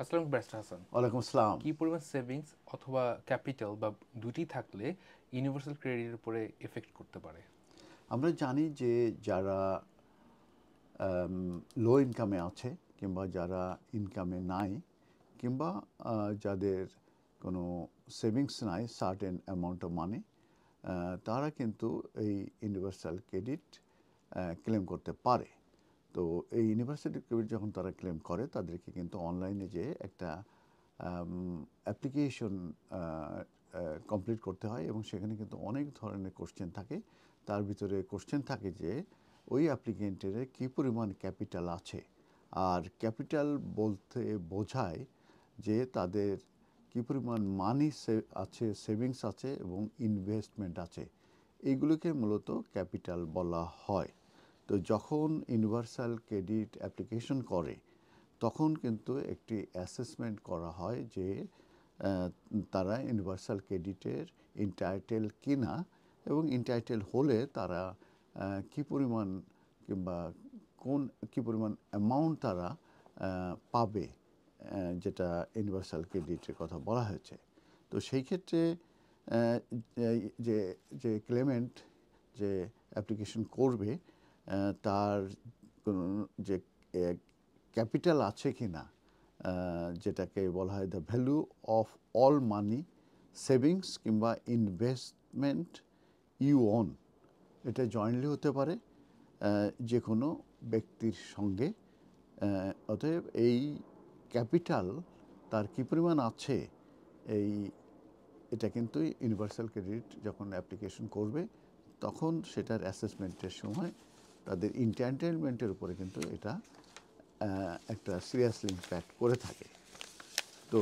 আসসালামু ব্যারিস্টার হাসান। ওয়ালাইকুম আসসালাম। কি পরিমাণ সেভিংস অথবা ক্যাপিটাল বা দুটি থাকলে ইউনিভার্সাল ক্রেডিটের উপরে এফেক্ট করতে পারে? আমরা জানি যে যারা লো ইনকামে আছে কিংবা যারা ইনকামে নাই কিংবা যাদের কোনো সেভিংস নাই সার্টেন অ্যামাউন্ট অফ মানি, তারা কিন্তু এই ইউনিভার্সাল ক্রেডিট ক্লেম করতে পারে। তো এই ইউনিভার্সাল ক্রেডিট যখন তারা ক্লেম করে তাদেরকে কিন্তু অনলাইনে যে একটা অ্যাপ্লিকেশন কমপ্লিট করতে হয় এবং সেখানে কিন্তু অনেক ধরনের কোশ্চেন থাকে। তার ভিতরে কোশ্চেন থাকে যে ওই অ্যাপ্লিকেন্টের কী পরিমাণ ক্যাপিটাল আছে, আর ক্যাপিটাল বলতে বোঝায় যে তাদের কী পরিমাণ মানি আছে, সেভিংস আছে এবং ইনভেস্টমেন্ট আছে, এইগুলোকে মূলত ক্যাপিটাল বলা হয়। তো যখন ইউনিভার্সাল ক্রেডিট অ্যাপ্লিকেশন করে তখন কিন্তু একটি অ্যাসেসমেন্ট করা হয় যে তারা ইউনিভার্সাল ক্রেডিটের ইন্টাইটেল কিনা এবং ইন্টাইটেল হলে তারা কী পরিমাণ কিংবা কী পরিমাণ অ্যামাউন্ট তারা পাবে, যেটা ইউনিভার্সাল ক্রেডিটের কথা বলা হয়েছে। তো সেই ক্ষেত্রে যে যে ক্লেমেন্ট যে অ্যাপ্লিকেশন করবে তার কোনো যে ক্যাপিটাল আছে কি না, যেটাকে বলা হয় the value of all money, savings কিংবা ইনভেস্টমেন্ট ইউ ওন, এটা জয়েন্টলি হতে পারে যে কোনো ব্যক্তির সঙ্গে। অতএব এই ক্যাপিটাল তার কী পরিমাণ আছে, এই এটা কিন্তু ইউনিভার্সাল ক্রেডিট যখন অ্যাপ্লিকেশন করবে তখন সেটার অ্যাসেসমেন্টের সময় তাদের ইন্টারটেনমেন্টের উপরে কিন্তু এটা একটা সিরিয়াসলি ইম্প্যাক্ট করে থাকে। তো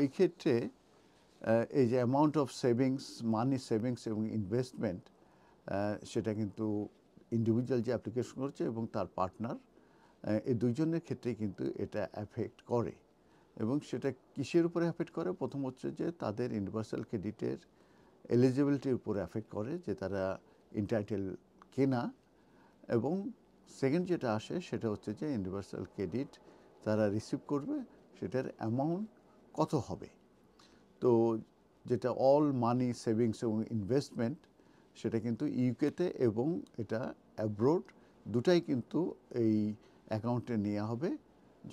এই ক্ষেত্রে এই যে amount of savings, money savings এবং ইনভেস্টমেন্ট, সেটা কিন্তু ইন্ডিভিজুয়াল যে অ্যাপ্লিকেশন করছে এবং তার পার্টনার, এই দুইজনের ক্ষেত্রেই কিন্তু এটা অ্যাফেক্ট করে। এবং সেটা কিসের উপরে অ্যাফেক্ট করে? প্রথম হচ্ছে যে তাদের ইউনিভার্সাল ক্রেডিটের এলিজিবিলিটির উপরে অ্যাফেক্ট করে, যে তারা ইন্টাইটেল কেনা। এবং সেকেন্ড যেটা আসে সেটা হচ্ছে যে ইউনিভার্সাল ক্রেডিট তারা রিসিভ করবে সেটার অ্যামাউন্ট কত হবে। তো যেটা অল মানি সেভিংস এবং ইনভেস্টমেন্ট, সেটা কিন্তু ইউকেতে এবং এটা অ্যাব্রোড দুটাই কিন্তু এই অ্যাকাউন্টে নেওয়া হবে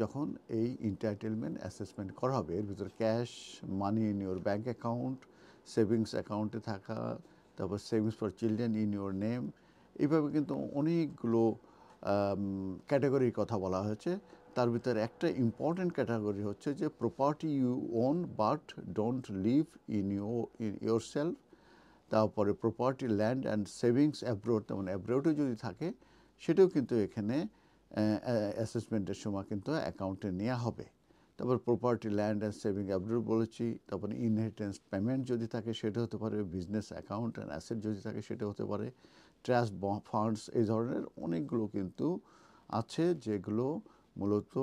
যখন এই এন্টাইটেলমেন্ট অ্যাসেসমেন্ট করা হবে। এর ভিতরে cash money in your bank account, savings অ্যাকাউন্টে থাকা, তারপর savings for children in your name, এইভাবে কিন্তু অনেকগুলো ক্যাটাগরির কথা বলা হয়েছে। তার ভিতরে একটা ইম্পর্টেন্ট ক্যাটাগরি হচ্ছে যে property you own but don't live in yourself. তারপরে property land and savings abroad, তেমন অ্যাব্রোডে যদি থাকে সেটাও কিন্তু এখানে অ্যাসেসমেন্টের সময় কিন্তু অ্যাকাউন্টে নেওয়া হবে। তারপর property land and saving abroad বলেছি। তারপরে ইনহেরিটেন্স পেমেন্ট যদি থাকে সেটা হতে পারে, বিজনেস অ্যাকাউন্ট অ্যান্ড অ্যাসেট যদি থাকে সেটা হতে পারে, ট্রাস্ট ফান্ডস, এই ধরনের অনেকগুলো কিন্তু আছে যেগুলো মূলত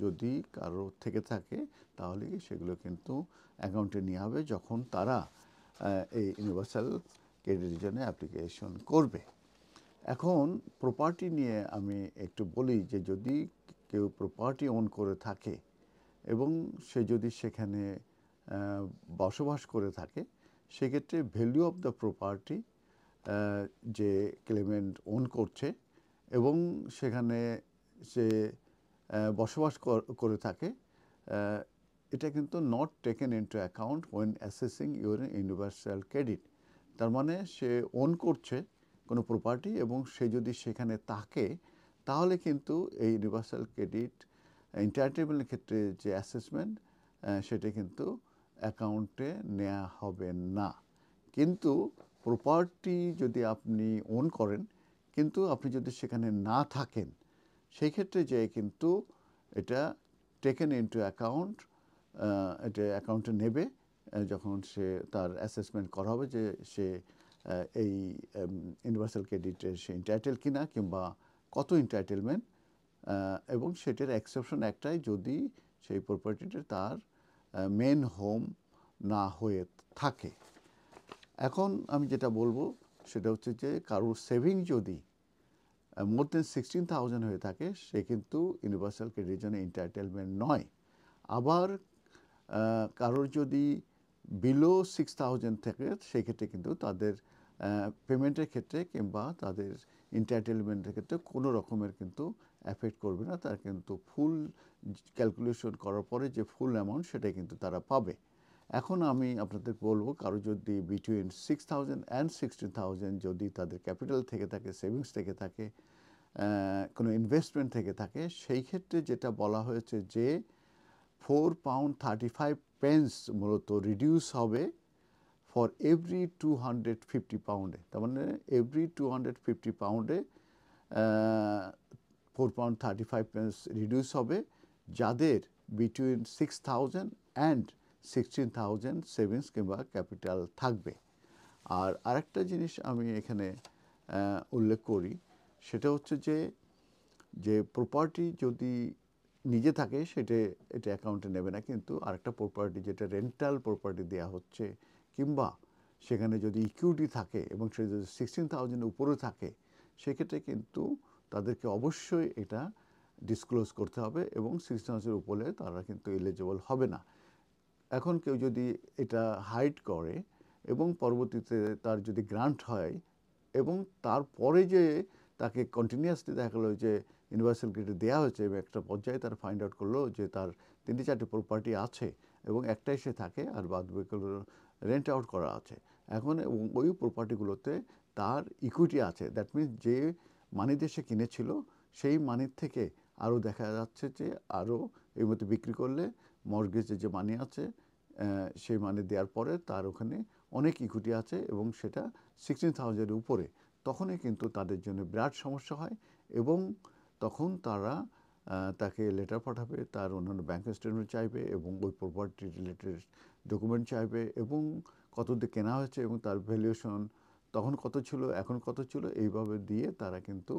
যদি কারো থেকে থাকে তাহলে সেগুলো কিন্তু অ্যাকাউন্টে নেওয়া হবে যখন তারা এই ইউনিভার্সাল ক্রেডিটের জন্য অ্যাপ্লিকেশন করবে। এখন প্রপার্টি নিয়ে আমি একটু বলি যে যদি কেউ প্রপার্টি ওন করে থাকে এবং সে যদি সেখানে বসবাস করে থাকে, সেক্ষেত্রে ভ্যালু অফ দ্য প্রপার্টি যে ক্লেমেন্ট ওন করছে এবং সেখানে সে বসবাস করে থাকে, এটা কিন্তু not taken into account when assessing your universal credit. তার মানে সে ওন করছে কোনো প্রপার্টি এবং সে যদি সেখানে থাকে তাহলে কিন্তু এই ইউনিভার্সাল ক্রেডিট এন্টাইটেলমেন্টের ক্ষেত্রে যে অ্যাসেসমেন্ট, সেটা কিন্তু অ্যাকাউন্টে নেওয়া হবে না। কিন্তু প্রপার্টি যদি আপনি ওন করেন কিন্তু আপনি যদি সেখানে না থাকেন, সেই ক্ষেত্রে যে কিন্তু এটা টেকেন ইনটু অ্যাকাউন্ট, এটা অ্যাকাউন্টে নেবে যখন সে তার অ্যাসেসমেন্ট করা হবে যে সে এই ইউনিভার্সাল ক্রেডিটের সে এন্টাইটেল কিনা কিংবা কত এন্টাইটেলমেন্ট। এবং সেটার এক্সেপশন একটাই, যদি সেই প্রপার্টিটা তার মেন হোম না হয়ে থাকে। এখন আমি যেটা বলবো সেটা হচ্ছে যে কারোর সেভিং যদি মোর দেন 16,000 হয়ে থাকে সে কিন্তু ইউনিভার্সাল ক্রেডিটের জন্য এন্টাইটেলমেন্ট নয়। আবার কারোর যদি বিলো 6,000 থাকে সেক্ষেত্রে কিন্তু তাদের পেমেন্টের ক্ষেত্রে কিংবা তাদের এন্টাইটেলমেন্টের ক্ষেত্রে কোনো রকমের কিন্তু এফেক্ট করবে না। তারা কিন্তু ফুল ক্যালকুলেশন করার পরে যে ফুল অ্যামাউন্ট সেটাই কিন্তু তারা পাবে। এখন আমি আপনাদের বলবো কারো যদি বিটুইন 6,000 অ্যান্ড 16,000 যদি তাদের ক্যাপিটাল থেকে থাকে, সেভিংস থেকে থাকে, কোনো ইনভেস্টমেন্ট থেকে থাকে, সেই ক্ষেত্রে যেটা বলা হয়েছে যে £4.35 মূলত রিডিউস হবে ফর এভরি 250 পাউন্ডে। তার মানে এভরি 250 পাউন্ডে £4.35 রিডিউস হবে যাদের বিটুইন 6,000 অ্যান্ড 16,000 সেভিংস কিংবা ক্যাপিটাল থাকবে। আর আরেকটা জিনিস আমি এখানে উল্লেখ করি, সেটা হচ্ছে যে প্রপার্টি যদি নিজে থাকে এটা অ্যাকাউন্টে নেবে না, কিন্তু আরেকটা প্রপার্টি যেটা রেন্টাল প্রপার্টি দেওয়া হচ্ছে কিংবা সেখানে যদি ইকুইটি থাকে এবং সে যদি 16,000 উপরে থাকে সেক্ষেত্রে কিন্তু তাদেরকে অবশ্যই এটা ডিসক্লোজ করতে হবে এবং 16,000 উপরে তারা কিন্তু এলিজিবল হবে না। এখন কেউ যদি এটা হাইড করে এবং পরবর্তীতে তার যদি গ্রান্ট হয় এবং তারপরে যে তাকে কন্টিনিউয়াসলি দেখা গেলো যে ইউনিভার্সাল ক্রেডিট দেওয়া হয়েছে এবং একটা পর্যায়ে তার ফাইন্ড আউট করলো যে তার 3-4টি প্রপার্টি আছে এবং একটাই সে থাকে আর বাদ বাকিগুলো রেন্ট আউট করা আছে। এখন ওই প্রপার্টিগুলোতে তার ইকুইটি আছে, দ্যাট মিনস যে মানি দিয়ে সে কিনেছিল সেই মানির থেকে আরও দেখা যাচ্ছে যে আরও এই মধ্যে বিক্রি করলে মর্গেজে যে মানি আছে সেই মানি দেওয়ার পরে তার ওখানে অনেক ইকুইটি আছে এবং সেটা 16,000 উপরে, তখনই কিন্তু তাদের জন্য বিরাট সমস্যা হয় এবং তখন তারা তাকে লেটার পাঠাবে, তার অন্যান্য ব্যাংক স্টেটমেন্ট চাইবে এবং ওই প্রপার্টি রিলেটেড ডকুমেন্ট চাইবে এবং কত দিয়ে কেনা হয়েছে এবং তার ভ্যালুয়েশন তখন কত ছিল এখন কত ছিল এইভাবে দিয়ে তারা কিন্তু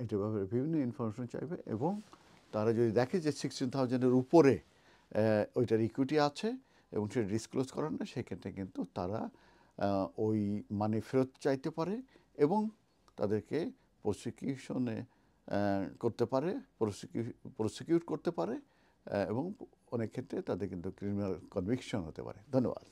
এটা ব্যাপারে বিভিন্ন ইনফরমেশন চাইবে এবং তারা যদি দেখে যে 16,000 উপরে ওইটার ইকুইটি আছে এবং সেটা ডিসক্লোজ করেন না, সেক্ষেত্রে কিন্তু তারা ওই মানি ফেরত চাইতে পারে এবং তাদেরকে প্রসিকিউশনে করতে পারে, প্রসিকিউট করতে পারে এবং অনেক ক্ষেত্রে তাদের কিন্তু ক্রিমিনাল কনভিকশন হতে পারে। ধন্যবাদ।